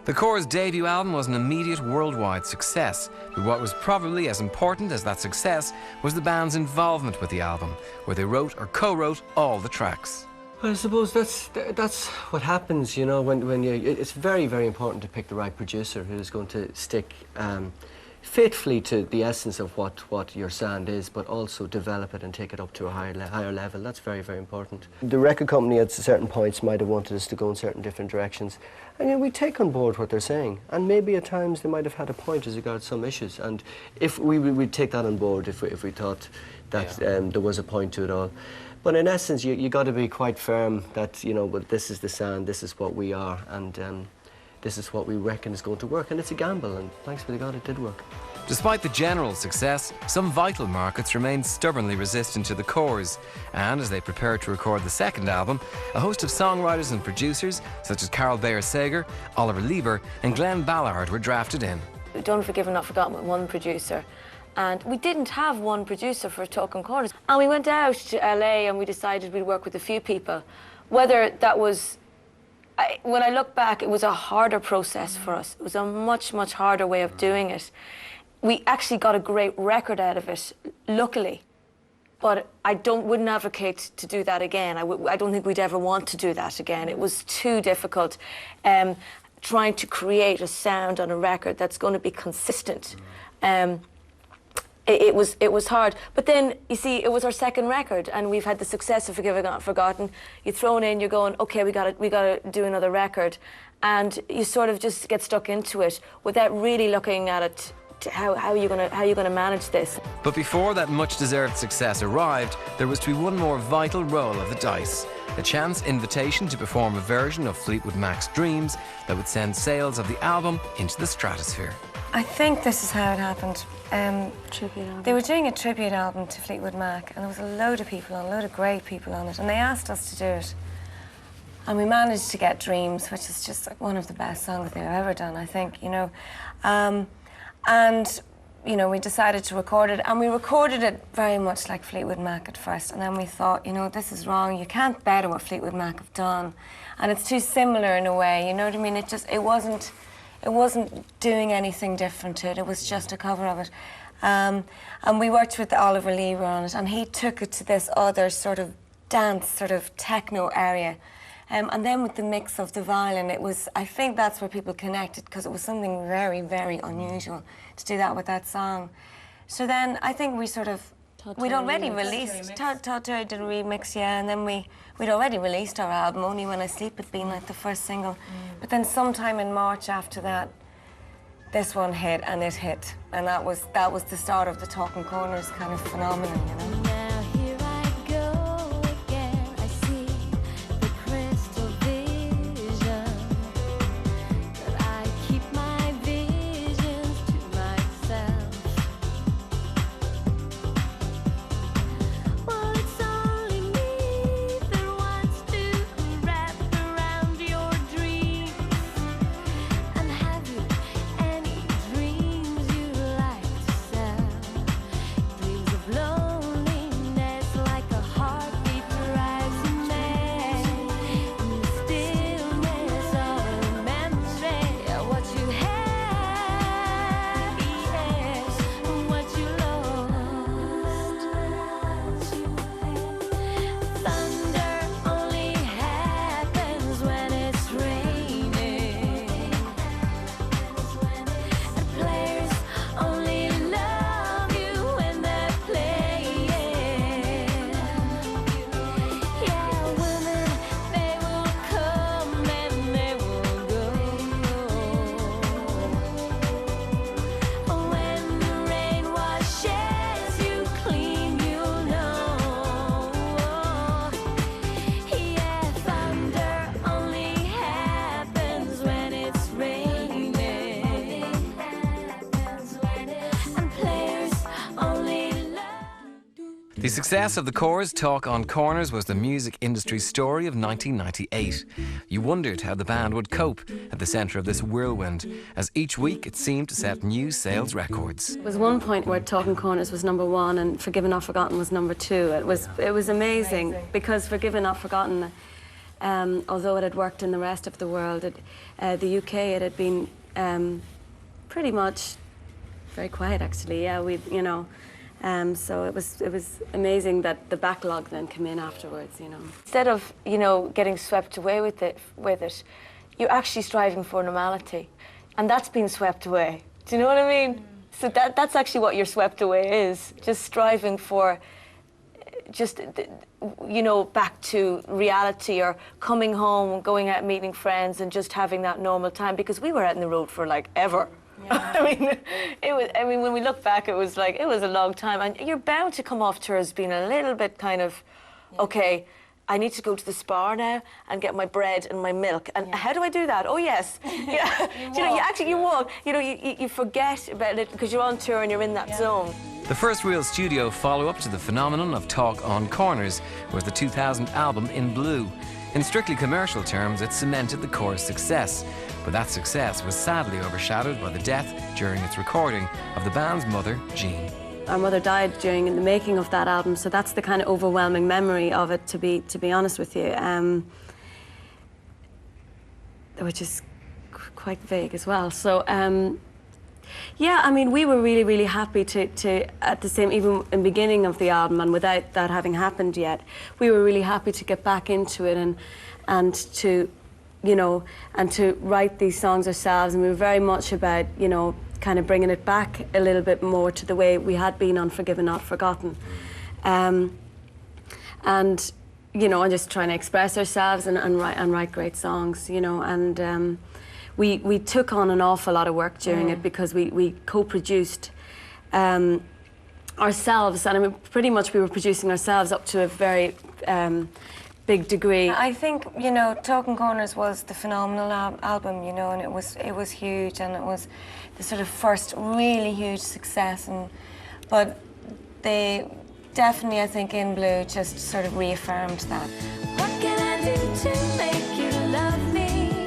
The Corrs' debut album was an immediate worldwide success, but what was probably as important as that success was the band's involvement with the album, where they wrote or co-wrote all the tracks. Well, I suppose that's what happens, you know, when you... It's very, very important to pick the right producer who's going to stick faithfully to the essence of what your sound is, but also develop it and take it up to a higher level. That's very, very important. The record company at certain points might have wanted us to go in certain different directions. And you know, we take on board what they're saying. And maybe at times they might have had a point as regards some issues. And if we'd take that on board if we thought that there was a point to it all. But in essence, you got to be quite firm that, you know, but this is the sound, this is what we are, and this is what we reckon is going to work. And it's a gamble, and thanks be to God, it did work. Despite the general success, some vital markets remained stubbornly resistant to the Corrs. And as they prepared to record the second album, a host of songwriters and producers, such as Carol Bayer-Sager, Oliver Lieber and Glenn Ballard, were drafted in. Done, Forgiven, Not Forgotten with one producer. And we didn't have one producer for Talking Corners. And we went out to LA and we decided we'd work with a few people. Whether that was... when I look back, it was a harder process for us. It was a much, much harder way of doing it. We actually got a great record out of it, luckily. But I wouldn't advocate to do that again. I don't think we'd ever want to do that again. It was too difficult trying to create a sound on a record that's going to be consistent. It was hard. But then, you see, it was our second record, and we've had the success of Forgiven, Not Forgotten. You throw it in, you're going, okay, we gotta do another record. And you sort of just get stuck into it without really looking at it. How are you gonna manage this? But before that much-deserved success arrived, there was to be one more vital roll of the dice. A chance invitation to perform a version of Fleetwood Mac's Dreams that would send sales of the album into the stratosphere. I think this is how it happened. Tribute album. They were doing a tribute album to Fleetwood Mac, and there was a load of people on, a load of great people on it, and they asked us to do it. And we managed to get Dreams, which is just like one of the best songs they've ever done, I think, you know. And, you know, we decided to record it, and we recorded it very much like Fleetwood Mac at first, and then we thought, you know, this is wrong, you can't better what Fleetwood Mac have done, and it's too similar in a way, you know what I mean? It wasn't doing anything different to it, it was just a cover of it. And we worked with Oliver Lieber on it, and he took it to this other sort of dance, sort of techno area. And then with the mix of the violin, I think that's where people connected, because it was something very, very unusual to do that with that song. So then I think we sort of, we'd already released, Todd Terry did a remix, yeah, and then we'd already released our album, Only When I Sleep had been like the first single. But then sometime in March after that, this one hit, and it hit. And that was the start of the Talking Corners kind of phenomenon, you know. The success of the Corrs' Talk on Corners was the music industry's story of 1998. You wondered how the band would cope at the centre of this whirlwind, as each week it seemed to set new sales records. There was one point where Talking Corners was #1 and Forgiven, Not Forgotten was #2. It was amazing because Forgiven, Not Forgotten although it had worked in the rest of the world. The UK, it had been pretty much very quiet, actually. Yeah, so it was amazing that the backlog then came in afterwards. Instead of getting swept away with it, you're actually striving for normality, and that's been swept away. Do you know what I mean? So that's actually what you're swept away is, just striving for back to reality, or coming home, going out meeting friends and just having that normal time, because we were out on the road for like ever. Yeah. I mean, when we look back, it was a long time, and you're bound to come off tours being a little bit kind of, okay, I need to go to the Spar now and get my bread and my milk. And how do I do that? Oh, yes. Yeah. You walk. You forget about it because you're on tour and you're in that zone. The first real studio follow-up to the phenomenon of talk on Corners was the 2000 album In Blue. In strictly commercial terms, it cemented the Corrs' success, but that success was sadly overshadowed by the death during its recording of the band's mother, Jean. Our mother died during the making of that album, so that's the kind of overwhelming memory of it, to be honest with you, which is quite vague as well. So, yeah, I mean, we were really, really happy to at the same, even in the beginning of the album, and without that having happened yet, we were really happy to get back into it and to, and to write these songs ourselves. And we were very much about, kind of bringing it back a little bit more to the way we had been on Forgiven Not Forgotten. And just trying to express ourselves and write great songs, and we took on an awful lot of work during it, because we co-produced ourselves, and I mean, pretty much we were producing ourselves up to a very big degree. I think, Talking Corners was the phenomenal album, and it was huge, and it was the sort of first really huge success, but they definitely, I think, In Blue just sort of reaffirmed that. What can I do to make you love me?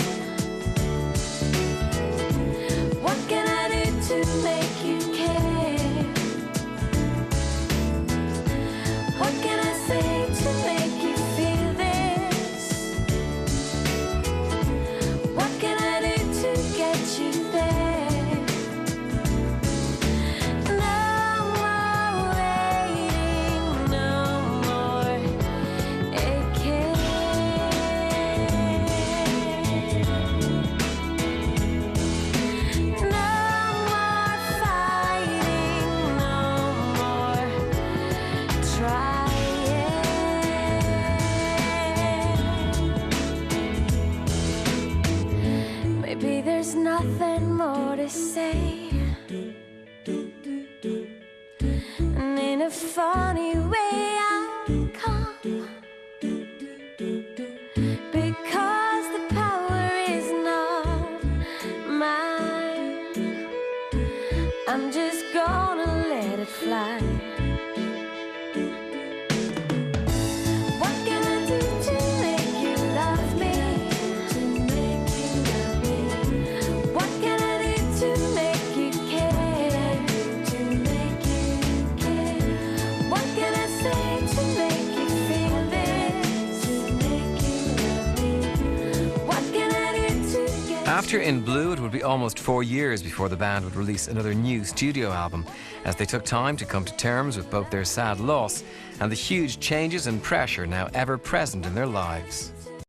What can I do to make you care? What can I say to make you feel this? What can I do to get you there? Maybe there's nothing more to say, and in a funny way I'll come, because the power is not mine. I'm just gonna let it fly. After In Blue, it would be almost 4 years before the band would release another new studio album, as they took time to come to terms with both their sad loss and the huge changes and pressure now ever present in their lives.